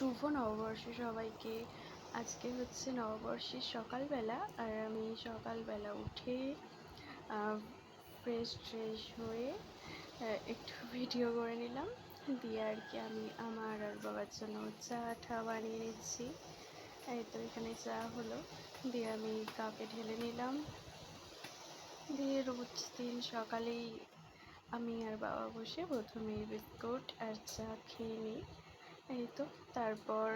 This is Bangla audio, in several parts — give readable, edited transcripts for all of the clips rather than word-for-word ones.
শুভ নববর্ষ সবাইকে। আজকে হচ্ছে নববর্ষের সকালবেলা, আর আমি সকালবেলা উঠে ফ্রেশ ট্রেশ হয়ে একটু ভিডিও করে নিলাম। দিয়ে আর কি আমি আমার আর বাবার জন্য চা ঠা বানিয়ে নিচ্ছি। এই তো এখানে চা হলো, দিয়ে আমি কাপে ঢেলে নিলাম। দিয়ে রোজ দিন সকালেই আমি আর বাবা বসে প্রথমে বিস্কুট আর চা খেয়ে নিই। এই তো তারপর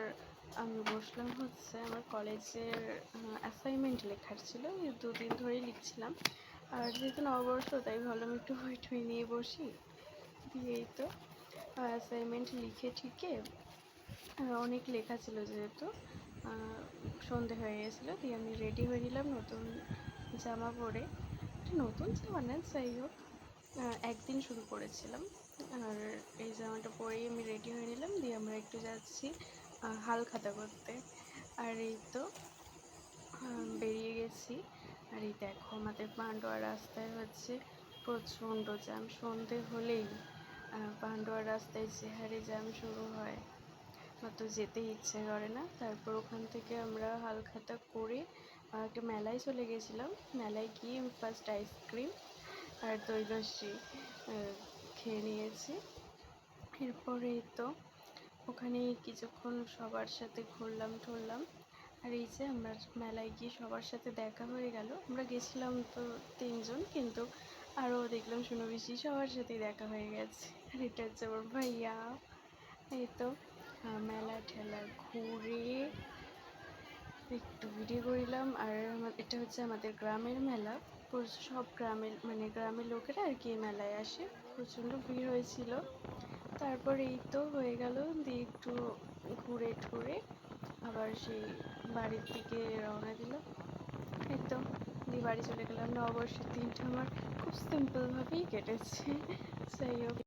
আমি বসলাম হচ্ছে আমার কলেজের অ্যাসাইনমেন্ট লেখার ছিল, এই দুদিন ধরেই লিখছিলাম। আর যেহেতু নববর্ষ তাই ভাবলাম একটু বই টই নিয়ে বসি। দিয়ে এই তো অ্যাসাইনমেন্ট লিখে ঠিকে অনেক লেখা ছিল, যেহেতু সন্ধে হয়ে গেছিলো। দিয়ে আমি রেডি হয়ে নিলাম নতুন জামা পরে। নতুন জামা না, যাই হোক একদিন শুরু করেছিলাম। আর এই জামাটা পরেই আমি রেডি হয়ে নিলাম। দিয়ে আমরা একটু যাচ্ছি হালখাতা করতে। আর এই তো বেরিয়ে গেছি। আর এই দেখো আমাদের পান্ডুয়া রাস্তায় হচ্ছে প্রচণ্ড জ্যাম। সন্ধে হলেই পান্ডুয়া রাস্তায় যে হারে জ্যাম শুরু হয়, আমার তো যেতেই ইচ্ছে করে না। তারপর ওখান থেকে আমরা হালখাতা করে একটা মেলায় চলে গেছিলাম। মেলায় গিয়ে আমি ফার্স্ট আইসক্রিম আর দই লস্যি খেয়ে নিয়েছি। এরপরে তো ওখানে কিছুক্ষণ সবার সাথে ঘুরলাম টুরলাম। আর এই যে আমরা মেলায় গিয়ে সবার সাথে দেখা হয়ে গেল। আমরা গেছিলাম তো 3জন, কিন্তু আরও দেখলাম শুনো বেশি সবার সাথেই দেখা হয়ে গেছে। আর এটা হচ্ছে আমার ভাইয়া। এই তো মেলা ঠেলা ঘুরে একটু ভিডিও করিলাম। আর এটা হচ্ছে আমাদের গ্রামের মেলা। সব গ্রামের গ্রামের লোকেরা আর কি মেলায় আসে। প্রচণ্ড ভিড় হয়েছিল। তারপর এই তো হয়ে গেল, দিয়ে একটু ঘুরে ঠুরে আবার সেই বাড়ির দিকে রওনা দিল। এই তো দিয়ে বাড়ি চলে গেলাম। নববর্ষের দিনটা আমার খুব সিম্পলভাবেই কেটেছে। যাই হোক।